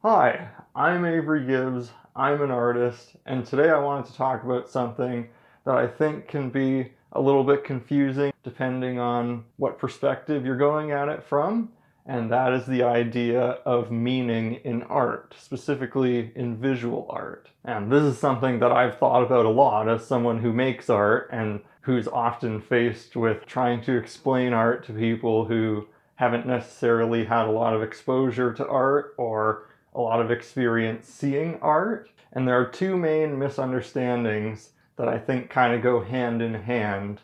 Hi, I'm Avery Gibbs. I'm an artist, and today I wanted to talk about something that I think can be a little bit confusing depending on what perspective you're going at it from, and that is the idea of meaning in art, specifically in visual art. And this is something that I've thought about a lot as someone who makes art and who's often faced with trying to explain art to people who haven't necessarily had a lot of exposure to art or a lot of experience seeing art. And there are two main misunderstandings that I think kind of go hand in hand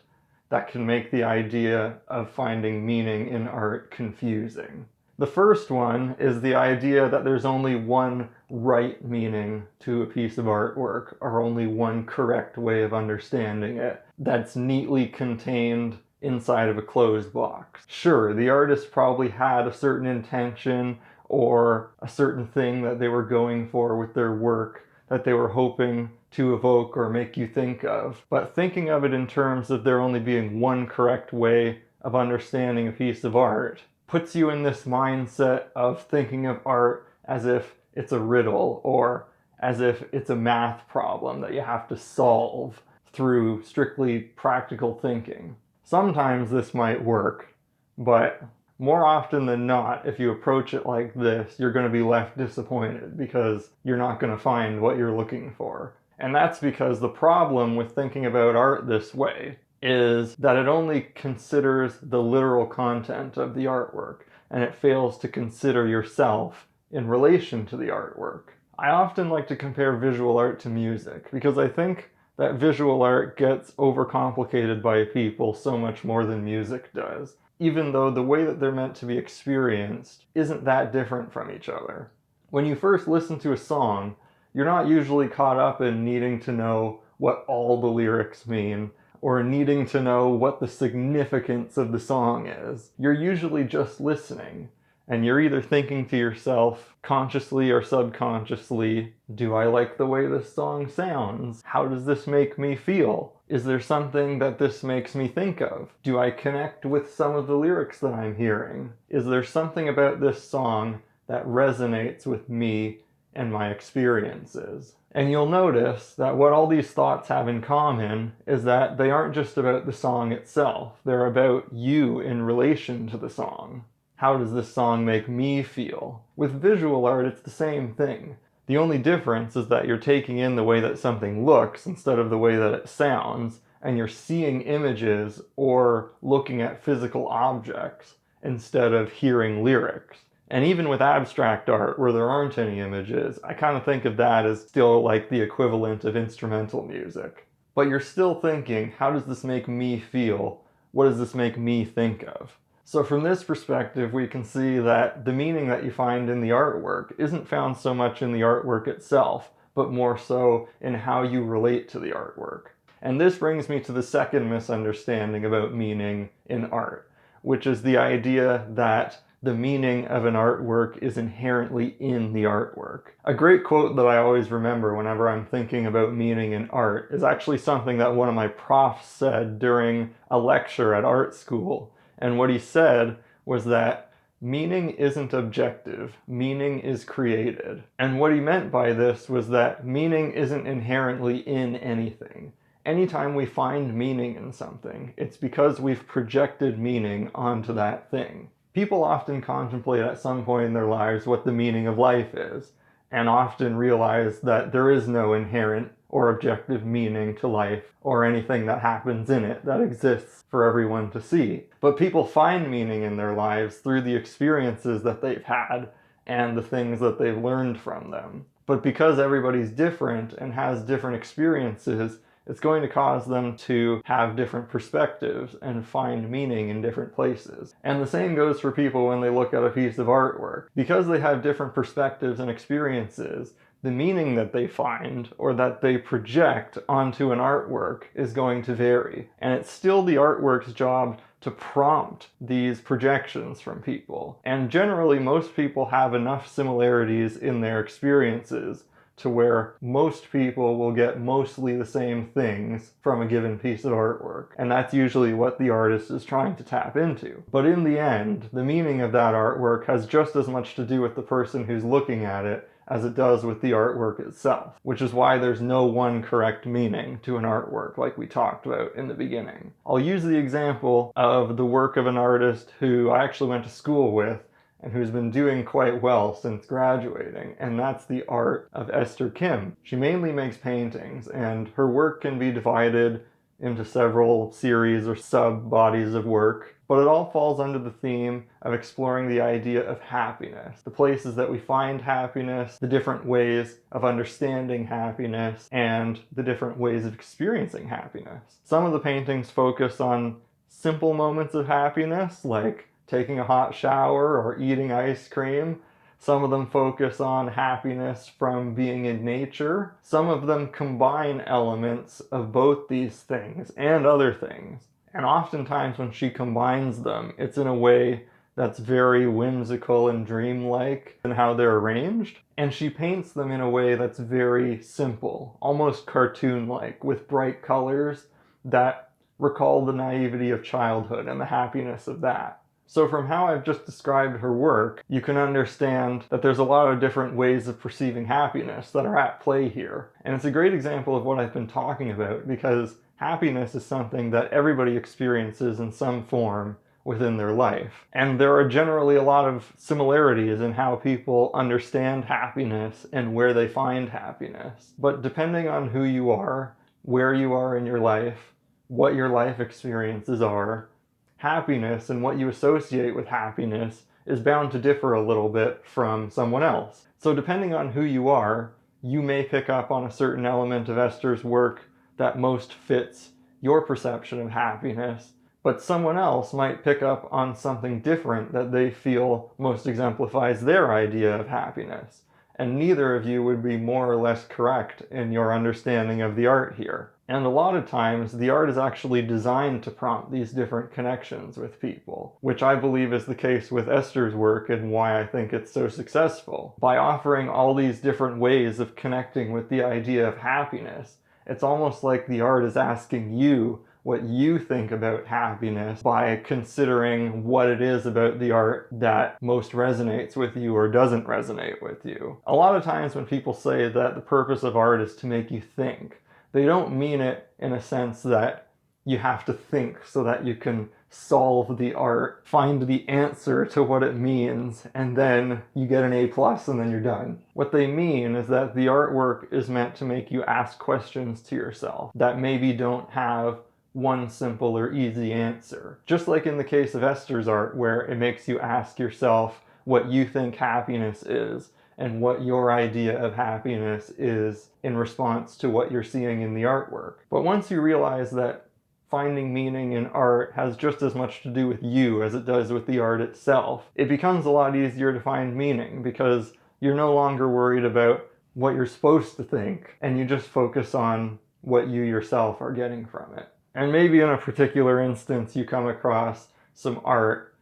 that can make the idea of finding meaning in art confusing. The first one is the idea that there's only one right meaning to a piece of artwork, or only one correct way of understanding it, that's neatly contained inside of a closed box. Sure, the artist probably had a certain intention or a certain thing that they were going for with their work that they were hoping to evoke or make you think of. But thinking of it in terms of there only being one correct way of understanding a piece of art puts you in this mindset of thinking of art as if it's a riddle or as if it's a math problem that you have to solve through strictly practical thinking. Sometimes this might work, but more often than not, if you approach it like this, you're going to be left disappointed because you're not going to find what you're looking for. And that's because the problem with thinking about art this way is that it only considers the literal content of the artwork, and it fails to consider yourself in relation to the artwork. I often like to compare visual art to music because I think that visual art gets overcomplicated by people so much more than music does, even though the way that they're meant to be experienced isn't that different from each other. When you first listen to a song, you're not usually caught up in needing to know what all the lyrics mean or needing to know what the significance of the song is. You're usually just listening, and you're either thinking to yourself, consciously or subconsciously, do I like the way this song sounds? How does this make me feel? Is there something that this makes me think of? Do I connect with some of the lyrics that I'm hearing? Is there something about this song that resonates with me and my experiences? And you'll notice that what all these thoughts have in common is that they aren't just about the song itself, they're about you in relation to the song. How does this song make me feel? With visual art, it's the same thing. The only difference is that you're taking in the way that something looks instead of the way that it sounds, and you're seeing images or looking at physical objects instead of hearing lyrics. And even with abstract art, where there aren't any images, I kind of think of that as still like the equivalent of instrumental music. But you're still thinking, how does this make me feel? What does this make me think of? So from this perspective, we can see that the meaning that you find in the artwork isn't found so much in the artwork itself, but more so in how you relate to the artwork. And this brings me to the second misunderstanding about meaning in art, which is the idea that the meaning of an artwork is inherently in the artwork. A great quote that I always remember whenever I'm thinking about meaning in art is actually something that one of my profs said during a lecture at art school. And what he said was that meaning isn't objective, meaning is created. And what he meant by this was that meaning isn't inherently in anything. Anytime we find meaning in something, it's because we've projected meaning onto that thing. People often contemplate at some point in their lives what the meaning of life is, and often realize that there is no inherent or objective meaning to life or anything that happens in it that exists for everyone to see. But people find meaning in their lives through the experiences that they've had and the things that they've learned from them. But because everybody's different and has different experiences, it's going to cause them to have different perspectives and find meaning in different places. And the same goes for people when they look at a piece of artwork. Because they have different perspectives and experiences, the meaning that they find or that they project onto an artwork is going to vary. And it's still the artwork's job to prompt these projections from people. And generally, most people have enough similarities in their experiences to where most people will get mostly the same things from a given piece of artwork. And that's usually what the artist is trying to tap into. But in the end, the meaning of that artwork has just as much to do with the person who's looking at it as it does with the artwork itself, which is why there's no one correct meaning to an artwork like we talked about in the beginning. I'll use the example of the work of an artist who I actually went to school with and who's been doing quite well since graduating, and that's the art of Esther Kim. She mainly makes paintings, and her work can be divided into several series or sub-bodies of work, but it all falls under the theme of exploring the idea of happiness, the places that we find happiness, the different ways of understanding happiness, and the different ways of experiencing happiness. Some of the paintings focus on simple moments of happiness, like taking a hot shower or eating ice cream. Some of them focus on happiness from being in nature. Some of them combine elements of both these things and other things. And oftentimes when she combines them, it's in a way that's very whimsical and dreamlike in how they're arranged. And she paints them in a way that's very simple, almost cartoon-like, with bright colors that recall the naivety of childhood and the happiness of that. So from how I've just described her work, you can understand that there's a lot of different ways of perceiving happiness that are at play here. And it's a great example of what I've been talking about, because happiness is something that everybody experiences in some form within their life. And there are generally a lot of similarities in how people understand happiness and where they find happiness. But depending on who you are, where you are in your life, what your life experiences are, happiness and what you associate with happiness is bound to differ a little bit from someone else. So depending on who you are, you may pick up on a certain element of Esther's work that most fits your perception of happiness, but someone else might pick up on something different that they feel most exemplifies their idea of happiness. And neither of you would be more or less correct in your understanding of the art here. And a lot of times, the art is actually designed to prompt these different connections with people, which I believe is the case with Esther's work and why I think it's so successful. By offering all these different ways of connecting with the idea of happiness, it's almost like the art is asking you what you think about happiness by considering what it is about the art that most resonates with you or doesn't resonate with you. A lot of times when people say that the purpose of art is to make you think, they don't mean it in a sense that you have to think so that you can solve the art, find the answer to what it means, and then you get an A+ and then you're done. What they mean is that the artwork is meant to make you ask questions to yourself that maybe don't have one simple or easy answer. Just like in the case of Esther's art, where it makes you ask yourself what you think happiness is and what your idea of happiness is in response to what you're seeing in the artwork. But once you realize that finding meaning in art has just as much to do with you as it does with the art itself, it becomes a lot easier to find meaning, because you're no longer worried about what you're supposed to think, and you just focus on what you yourself are getting from it. And maybe in a particular instance you come across some art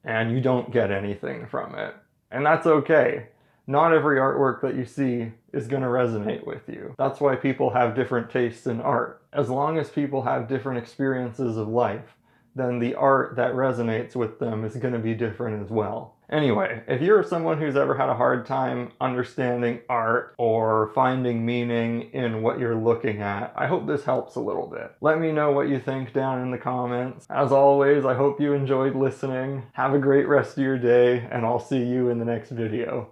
and you don't get anything from it. And that's okay. Not every artwork that you see is going to resonate with you. That's why people have different tastes in art. As long as people have different experiences of life, then the art that resonates with them is going to be different as well. Anyway, if you're someone who's ever had a hard time understanding art or finding meaning in what you're looking at, I hope this helps a little bit. Let me know what you think down in the comments. As always, I hope you enjoyed listening. Have a great rest of your day, and I'll see you in the next video.